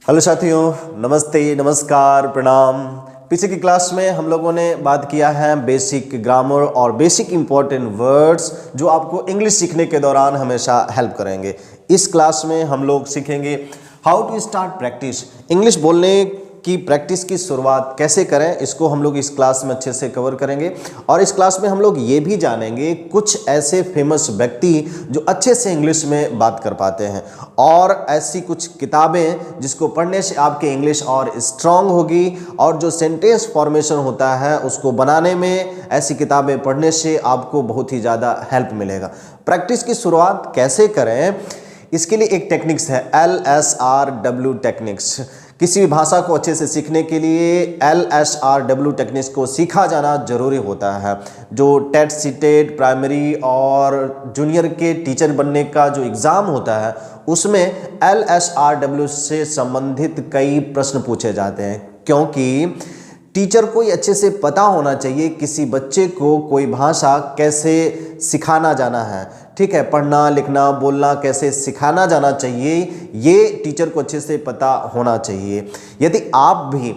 Hello साथियों, नमस्ते, नमस्कार, प्रणाम। पीछे की क्लास में हम लोगों ने बात किया है बेसिक ग्रामर और बेसिक इंपॉर्टेंट वर्ड्स जो आपको इंग्लिश सीखने के दौरान हमेशा हेल्प करेंगे। इस क्लास में हम लोग सीखेंगे how to start practice. English बोलने की प्रैक्टिस की शुरुआत कैसे करें, इसको हम लोग इस क्लास में अच्छे से कवर करेंगे। और इस क्लास में हम लोग ये भी जानेंगे कुछ ऐसे फेमस व्यक्ति जो अच्छे से इंग्लिश में बात कर पाते हैं और ऐसी कुछ किताबें जिसको पढ़ने से आपकी इंग्लिश और स्ट्रांग होगी और जो सेंटेंस फॉर्मेशन होता है उसको बनाने में ऐसी किताबें पढ़ने से आपको बहुत ही ज़्यादा हेल्प मिलेगा। प्रैक्टिस की शुरुआत कैसे करें, इसके लिए एक टेक्निक्स है LSRW टेक्निक्स। किसी भी भाषा को अच्छे से सीखने के लिए LSRW टेक्निक्स को सीखा जाना जरूरी होता है। जो टेट सीटेट प्राइमरी और जूनियर के टीचर बनने का जो एग्ज़ाम होता है उसमें LSRW से संबंधित कई प्रश्न पूछे जाते हैं, क्योंकि टीचर को ये अच्छे से पता होना चाहिए किसी बच्चे को कोई भाषा कैसे सिखाना जाना है। ठीक है, पढ़ना लिखना बोलना कैसे सिखाना जाना चाहिए, ये टीचर को अच्छे से पता होना चाहिए। यदि आप भी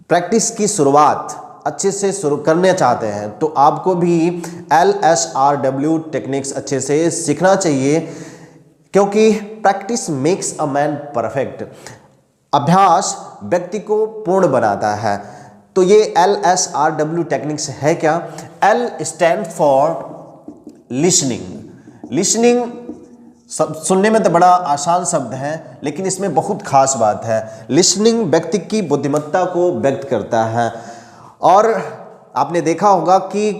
प्रैक्टिस की शुरुआत अच्छे से शुरू करना चाहते हैं तो आपको भी LSRW टेक्निक्स अच्छे से सीखना चाहिए, क्योंकि practice makes a man perfect. अभ्यास व्यक्ति को पूर्ण बनाता है। तो ये LSRW टेक्निक्स है क्या? L stand for listening. Listening सुनने में तो बड़ा आसान शब्द है, लेकिन इसमें बहुत खास बात है। लिसनिंग व्यक्ति की बुद्धिमत्ता को व्यक्त करता है। और आपने देखा होगा कि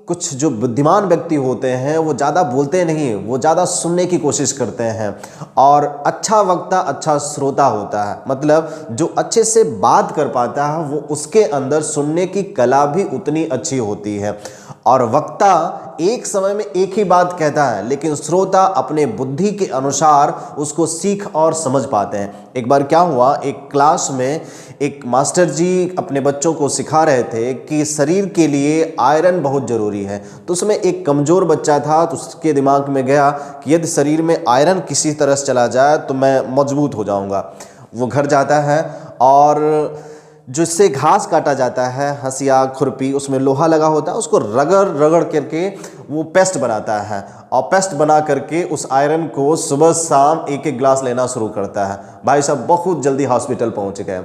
कुछ जो बुद्धिमान व्यक्ति होते हैं वो ज़्यादा बोलते नहीं, वो ज़्यादा सुनने की कोशिश करते हैं। और अच्छा वक्ता अच्छा श्रोता होता है, मतलब जो अच्छे से बात कर पाता है वो उसके अंदर सुनने की कला भी उतनी अच्छी होती है। और वक्ता एक समय में एक ही बात कहता है, लेकिन श्रोता अपने बुद्धि के अनुसार उसको सीख और समझ पाते हैं। एक बार क्या हुआ, एक क्लास में एक मास्टर जी अपने बच्चों को सिखा रहे थे कि शरीर के लिए आयरन बहुत ज़रूरी है। तो उसमें एक कमज़ोर बच्चा था, तो उसके दिमाग में गया कि यदि शरीर में आयरन किसी तरह से चला जाए तो मैं मजबूत हो जाऊंगा। वो घर जाता है और जिससे घास काटा जाता है, हंसिया खुरपी, उसमें लोहा लगा होता है, उसको रगड़ रगड़ करके वो पेस्ट बनाता है और पेस्ट बना करके उस आयरन को सुबह शाम एक एक ग्लास लेना शुरू करता है। भाई साहब बहुत जल्दी हॉस्पिटल पहुंच गए।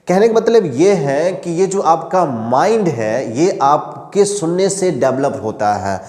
कहने का मतलब ये है कि ये जो आपका माइंड है ये आपके सुनने से डेवलप होता है।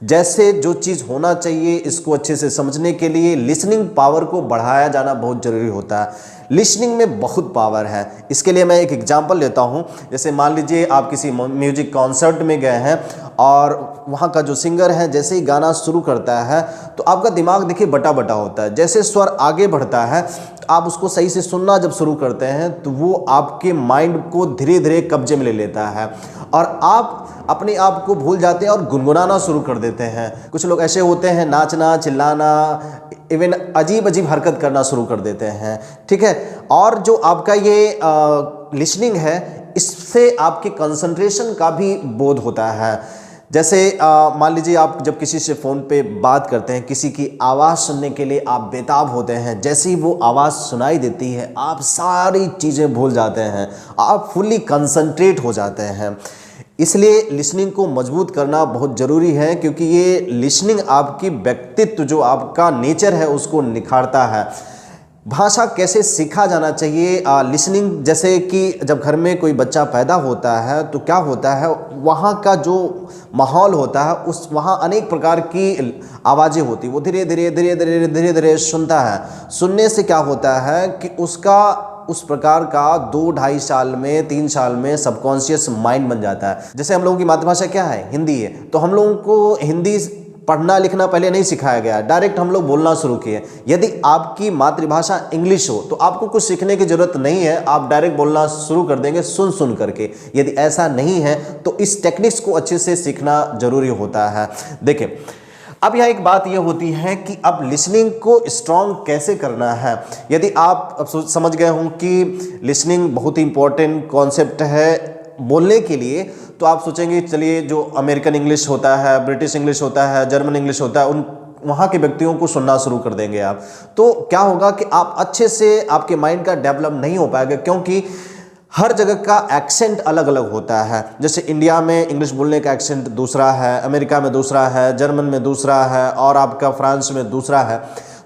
जैसे जो चीज़ होना चाहिए इसको अच्छे से समझने के लिए लिसनिंग पावर को बढ़ाया जाना बहुत ज़रूरी होता है। लिसनिंग में बहुत पावर है। इसके लिए मैं एक एग्जांपल लेता हूँ। जैसे मान लीजिए आप किसी म्यूजिक कॉन्सर्ट में गए हैं और वहाँ का जो सिंगर है जैसे ही गाना शुरू करता है तो आपका दिमाग देखिए बटा बटा होता है। जैसे स्वर आगे बढ़ता है तो आप उसको सही से सुनना जब शुरू करते हैं तो वो आपके माइंड को धीरे धीरे कब्जे में ले लेता है और आप अपने आप को भूल जाते हैं और गुनगुनाना शुरू कर देते हैं। कुछ लोग ऐसे होते हैं नाचना चिल्लाना इवन अजीब अजीब हरकत करना शुरू कर देते हैं। ठीक है, और जो आपका ये लिसनिंग है इससे आपके कंसंट्रेशन का भी बोध होता है। जैसे मान लीजिए आप जब किसी से फ़ोन पे बात करते हैं, किसी की आवाज़ सुनने के लिए आप बेताब होते हैं। जैसे ही वो आवाज़ सुनाई देती है आप सारी चीज़ें भूल जाते हैं, आप फुल्ली कंसंट्रेट हो जाते हैं। इसलिए लिसनिंग को मजबूत करना बहुत ज़रूरी है, क्योंकि ये लिसनिंग आपकी व्यक्तित्व जो आपका नेचर है उसको निखारता है। भाषा कैसे सीखा जाना चाहिए, लिसनिंग, जैसे कि जब घर में कोई बच्चा पैदा होता है तो क्या होता है, वहाँ का जो माहौल होता है उस वहाँ अनेक प्रकार की आवाज़ें होती, वो धीरे धीरे धीरे धीरे धीरे धीरे सुनता है। सुनने से क्या होता है कि उसका उस प्रकार का 2-2.5 साल में 3 साल में सबकॉन्शियस माइंड बन जाता है। जैसे हम लोगों की मातृभाषा क्या है, हिंदी है, तो हम लोगों को हिंदी पढ़ना लिखना पहले नहीं सिखाया गया, डायरेक्ट हम लोग बोलना शुरू किए। यदि आपकी मातृभाषा इंग्लिश हो तो आपको कुछ सीखने की ज़रूरत नहीं है, आप डायरेक्ट बोलना शुरू कर देंगे सुन सुन करके। यदि ऐसा नहीं है तो इस टेक्निक्स को अच्छे से सीखना ज़रूरी होता है। देखिए, अब यहाँ एक बात यह होती है कि अब लिसनिंग को स्ट्रॉन्ग कैसे करना है। यदि आप अब समझ गए हों कि लिसनिंग बहुत ही इंपॉर्टेंट कॉन्सेप्ट है बोलने के लिए, तो आप सोचेंगे चलिए जो अमेरिकन इंग्लिश होता है, ब्रिटिश इंग्लिश होता है, जर्मन इंग्लिश होता है, वहाँ के व्यक्तियों को सुनना शुरू कर देंगे आप, तो क्या होगा कि आप अच्छे से आपके माइंड का डेवलप नहीं हो पाएगा, क्योंकि हर जगह का एक्सेंट अलग अलग होता है। जैसे इंडिया में इंग्लिश बोलने का एक्सेंट दूसरा है, अमेरिका में दूसरा है, जर्मन में दूसरा है, और आपका फ्रांस में दूसरा है।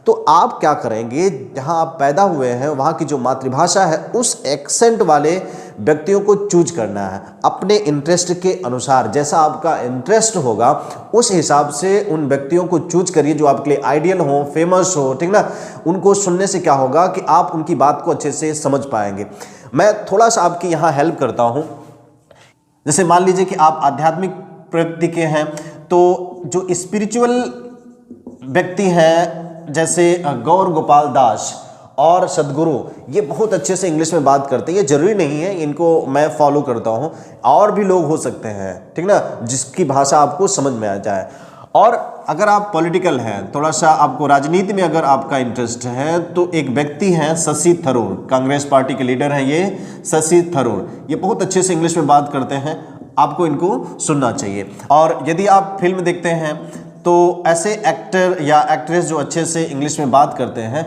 तो आप क्या करेंगे, जहां आप पैदा हुए हैं वहां की जो मातृभाषा है उस एक्सेंट वाले व्यक्तियों को चूज करना है अपने इंटरेस्ट के अनुसार। जैसा आपका इंटरेस्ट होगा उस हिसाब से उन व्यक्तियों को चूज करिए जो आपके लिए आइडियल हो, फेमस हो, ठीक ना। उनको सुनने से क्या होगा कि आप उनकी बात को अच्छे से समझ पाएंगे। मैं थोड़ा सा आपकी यहाँ हेल्प करता हूँ। जैसे मान लीजिए कि आप आध्यात्मिक प्रवृत्ति के हैं, तो जो स्पिरिचुअल व्यक्ति हैं जैसे गौर गोपाल दास और सदगुरु, ये बहुत अच्छे से इंग्लिश में बात करते हैं। ये जरूरी नहीं है इनको मैं फॉलो करता हूँ, और भी लोग हो सकते हैं, ठीक ना, जिसकी भाषा आपको समझ में आ जाए। और अगर आप पॉलिटिकल हैं, थोड़ा सा आपको राजनीति में अगर आपका इंटरेस्ट है, तो एक व्यक्ति हैं शशि थरूर, कांग्रेस पार्टी के लीडर हैं ये शशि थरूर। ये बहुत अच्छे से इंग्लिश में बात करते हैं, आपको इनको सुनना चाहिए। और यदि आप फिल्म देखते हैं तो ऐसे एक्टर या एक्ट्रेस जो अच्छे से इंग्लिश में बात करते हैं,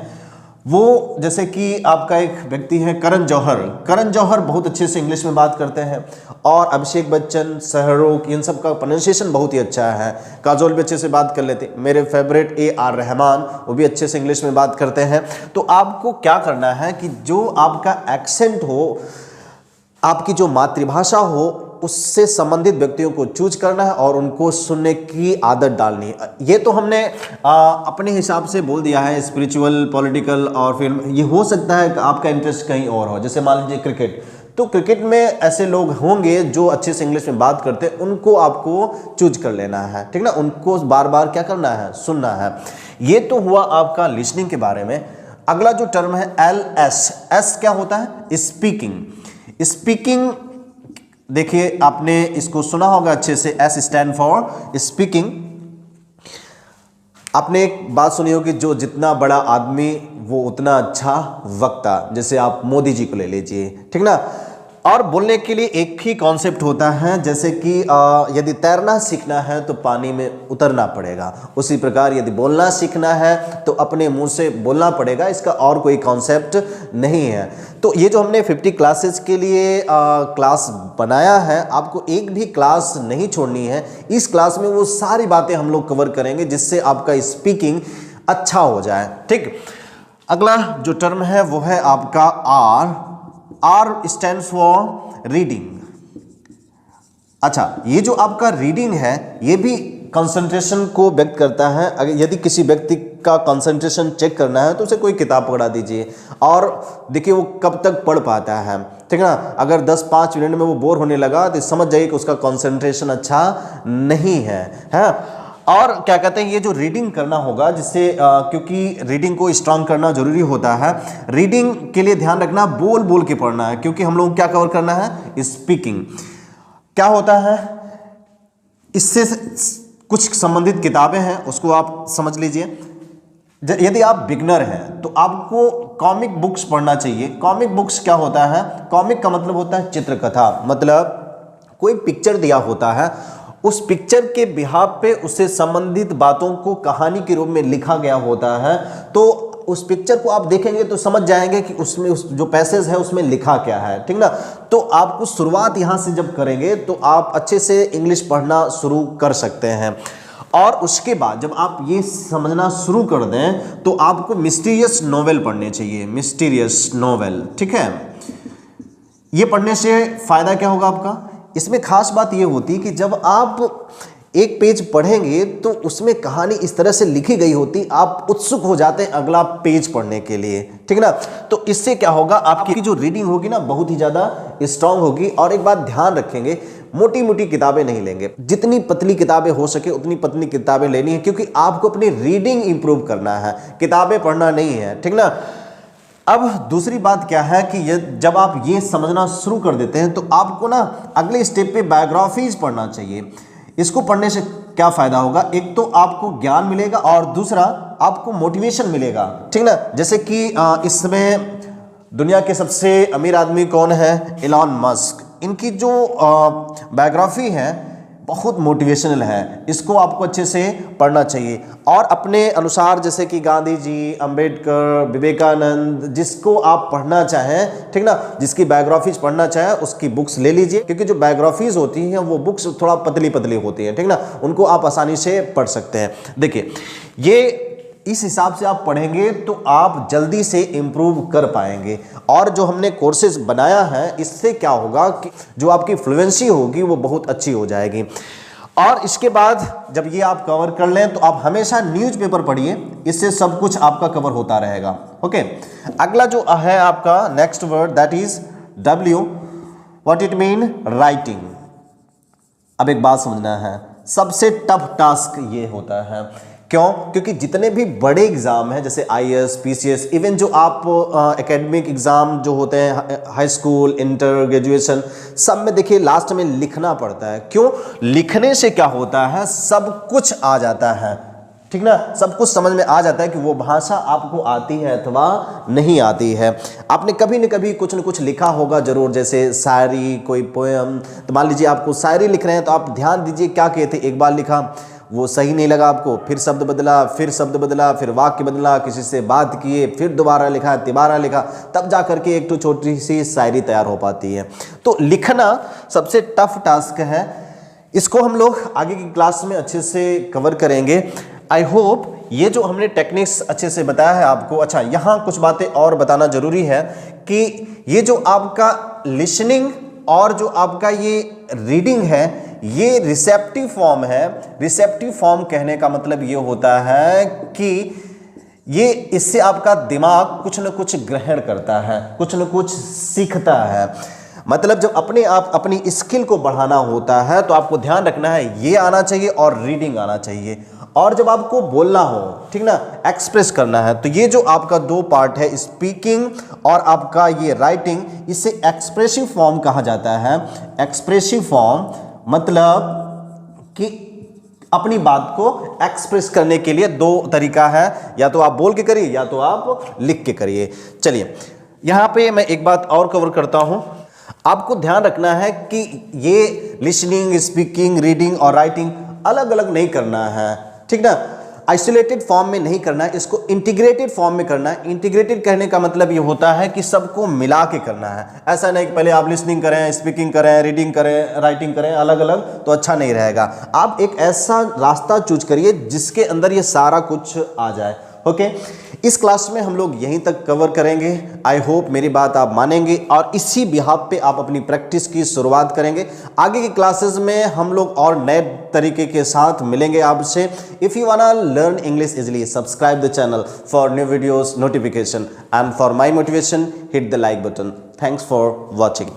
वो जैसे कि आपका एक व्यक्ति है करण जौहर। करण जौहर बहुत अच्छे से इंग्लिश में बात करते हैं, और अभिषेक बच्चन, शाहरुख, इन सब का प्रोनाउंसिएशन बहुत ही अच्छा है। काजोल भी अच्छे से बात कर लेते हैं। मेरे फेवरेट AR रहमान, वो भी अच्छे से इंग्लिश में बात करते हैं। तो आपको क्या करना है कि जो आपका एक्सेंट हो, आपकी जो मातृभाषा हो, उससे संबंधित व्यक्तियों को चूज करना है और उनको सुनने की आदत डालनी है। ये तो हमने अपने हिसाब से बोल दिया है, स्पिरिचुअल, पॉलिटिकल और फिल्म। ये हो सकता है कि आपका इंटरेस्ट कहीं और हो। जैसे मान लीजिए क्रिकेट, तो क्रिकेट में ऐसे लोग होंगे जो अच्छे से इंग्लिश में बात करते हैं, उनको आपको चूज कर लेना है, ठीक ना। उनको बार बार क्या करना है, सुनना है। ये तो हुआ आपका लिसनिंग के बारे में। अगला जो टर्म है LS, एस क्या होता है, स्पीकिंग। स्पीकिंग देखिए आपने इसको सुना होगा अच्छे से, S स्टैंड फॉर स्पीकिंग। आपने एक बात सुनी होगी, जो जितना बड़ा आदमी वो उतना अच्छा वक्ता। जैसे आप मोदी जी को ले लीजिए, ठीक ना। और बोलने के लिए एक ही कॉन्सेप्ट होता है, जैसे कि यदि तैरना सीखना है तो पानी में उतरना पड़ेगा, उसी प्रकार यदि बोलना सीखना है तो अपने मुंह से बोलना पड़ेगा। इसका और कोई कॉन्सेप्ट नहीं है। तो ये जो हमने 50 क्लासेस के लिए क्लास बनाया है, आपको एक भी क्लास नहीं छोड़नी है। इस क्लास में वो सारी बातें हम लोग कवर करेंगे जिससे आपका स्पीकिंग अच्छा हो जाए, ठीक। अगला जो टर्म है वो है आपका R स्टैंड फॉर रीडिंग। अच्छा, ये जो आपका रीडिंग है ये भी कंसंट्रेशन को व्यक्त करता है। अगर यदि किसी व्यक्ति का कंसंट्रेशन चेक करना है तो उसे कोई किताब पकड़ा दीजिए और देखिए वो कब तक पढ़ पाता है, ठीक है ना। अगर 10-5 मिनट में वो बोर होने लगा तो समझ जाइए कि उसका कंसंट्रेशन अच्छा नहीं है, और क्या कहते हैं, ये जो रीडिंग करना होगा जिससे क्योंकि रीडिंग को स्ट्रांग करना जरूरी होता है। रीडिंग के लिए ध्यान रखना बोल बोल के पढ़ना है, क्योंकि हम लोग क्या कवर करना है, स्पीकिंग। क्या होता है, इससे कुछ संबंधित किताबें हैं उसको आप समझ लीजिए। यदि आप बिगनर हैं तो आपको कॉमिक बुक्स पढ़ना चाहिए। कॉमिक बुक्स क्या होता है, कॉमिक का मतलब होता है चित्रकथा। मतलब कोई पिक्चर दिया होता है, उस पिक्चर के बिहाफ पे उससे संबंधित बातों को कहानी के रूप में लिखा गया होता है। तो उस पिक्चर को आप देखेंगे तो समझ जाएंगे कि उसमें उस जो पैसेज है उसमें लिखा क्या है, ठीक ना। तो आपको शुरुआत यहाँ से जब करेंगे तो आप अच्छे से इंग्लिश पढ़ना शुरू कर सकते हैं। और उसके बाद जब आप ये समझना शुरू कर दें तो आपको मिस्टीरियस नॉवेल पढ़ने चाहिए, मिस्टीरियस नॉवेल, ठीक है। ये पढ़ने से फायदा क्या होगा आपका, इसमें खास बात ये होती है कि जब आप एक पेज पढ़ेंगे तो उसमें कहानी इस तरह से लिखी गई होती, आप उत्सुक हो जाते हैं अगला पेज पढ़ने के लिए, ठीक ना। तो इससे क्या होगा, आपकी जो रीडिंग होगी ना बहुत ही ज़्यादा स्ट्रांग होगी। और एक बात ध्यान रखेंगे, मोटी मोटी किताबें नहीं लेंगे, जितनी पतली किताबें हो सके उतनी पतली किताबें लेनी है, क्योंकि आपको अपनी रीडिंग इंप्रूव करना है, किताबें पढ़ना नहीं है, ठीक ना। अब दूसरी बात क्या है कि जब आप ये समझना शुरू कर देते हैं तो आपको ना अगले स्टेप पे बायोग्राफीज पढ़ना चाहिए। इसको पढ़ने से क्या फायदा होगा, एक तो आपको ज्ञान मिलेगा और दूसरा आपको मोटिवेशन मिलेगा, ठीक ना। जैसे कि इस समय दुनिया के सबसे अमीर आदमी कौन है, एलन मस्क। इनकी जो बायोग्राफी है बहुत मोटिवेशनल है, इसको आपको अच्छे से पढ़ना चाहिए। और अपने अनुसार जैसे कि गांधी जी, अंबेडकर, विवेकानंद, जिसको आप पढ़ना चाहें, ठीक ना, जिसकी बायोग्राफीज पढ़ना चाहें उसकी बुक्स ले लीजिए, क्योंकि जो बायोग्राफीज होती हैं वो बुक्स थोड़ा पतली पतली होती हैं, ठीक ना, उनको आप आसानी से पढ़ सकते हैं। देखिए ये इस हिसाब से आप पढ़ेंगे तो आप जल्दी से इम्प्रूव कर पाएंगे। और जो हमने कोर्सेज बनाया है इससे क्या होगा कि जो आपकी फ्लुएंसी होगी वो बहुत अच्छी हो जाएगी। और इसके बाद जब ये आप कवर कर लें तो आप हमेशा न्यूज़पेपर पढ़िए, इससे सब कुछ आपका कवर होता रहेगा। ओके, अगला जो है आपका next word that is W, what it mean, writing. अब एक बात समझना है, सबसे टफ टास्क ये होता है। क्यों? क्योंकि जितने भी बड़े एग्जाम हैं जैसे IAS, PCS, इवन जो आप एकेडमिक एग्जाम जो होते हैं हाई स्कूल, इंटर, ग्रेजुएशन, सब में देखिए लास्ट में लिखना पड़ता है। क्यों? लिखने से क्या होता है, सब कुछ आ जाता है, ठीक ना, सब कुछ समझ में आ जाता है कि वो भाषा आपको आती है अथवा नहीं आती है। आपने कभी न कभी कुछ न कुछ लिखा होगा जरूर, जैसे शायरी, कोई पोएम। तो मान लीजिए आपको शायरी लिख रहे हैं तो आप ध्यान दीजिए क्या कहते, एक बार लिखा वो सही नहीं लगा आपको, फिर शब्द बदला, फिर शब्द बदला, फिर वाक्य बदला, किसी से बात किए, फिर दोबारा लिखा, तिबारा लिखा, तब जा करके एक तो छोटी सी शायरी तैयार हो पाती है। तो लिखना सबसे टफ टास्क है, इसको हम लोग आगे की क्लास में अच्छे से कवर करेंगे। आई होप ये जो हमने टेक्निक्स अच्छे से बताया है आपको। अच्छा, यहाँ कुछ बातें और बताना जरूरी है कि ये जो आपका लिसनिंग और जो आपका ये रीडिंग है ये रिसेप्टिव फॉर्म है। रिसेप्टिव फॉर्म कहने का मतलब ये होता है कि ये इससे आपका दिमाग कुछ न कुछ ग्रहण करता है, कुछ न कुछ सीखता है। मतलब जब अपने आप अपनी स्किल को बढ़ाना होता है तो आपको ध्यान रखना है ये आना चाहिए और रीडिंग आना चाहिए। और जब आपको बोलना हो, ठीक ना, एक्सप्रेस करना है, तो ये जो आपका दो पार्ट है, स्पीकिंग और आपका ये राइटिंग, इसे एक्सप्रेसिव फॉर्म कहा जाता है। एक्सप्रेसिव फॉर्म मतलब कि अपनी बात को एक्सप्रेस करने के लिए दो तरीका है, या तो आप बोल के करिए या तो आप लिख के करिए। चलिए यहाँ पे मैं एक बात और कवर करता हूँ। आपको ध्यान रखना है कि ये लिसनिंग, स्पीकिंग, रीडिंग और राइटिंग अलग अलग नहीं करना है, ठीक ना, आइसोलेटेड फॉर्म में नहीं करना है, इसको इंटीग्रेटेड फॉर्म में करना है। इंटीग्रेटेड कहने का मतलब ये होता है कि सबको मिला के करना है। ऐसा नहीं कि पहले आप लिसनिंग करें, स्पीकिंग करें, रीडिंग करें, राइटिंग करें अलग अलग, तो अच्छा नहीं रहेगा। आप एक ऐसा रास्ता चूज करिए जिसके अंदर ये सारा कुछ आ जाए। ओके, इस क्लास में हम लोग यहीं तक कवर करेंगे। आई होप मेरी बात आप मानेंगे और इसी बिहाफ पे आप अपनी प्रैक्टिस की शुरुआत करेंगे। आगे की क्लासेस में हम लोग और नए तरीके के साथ मिलेंगे आपसे। If you वांना learn English easily, subscribe the channel for new videos notification, and for my motivation hit the like button. Thanks for watching.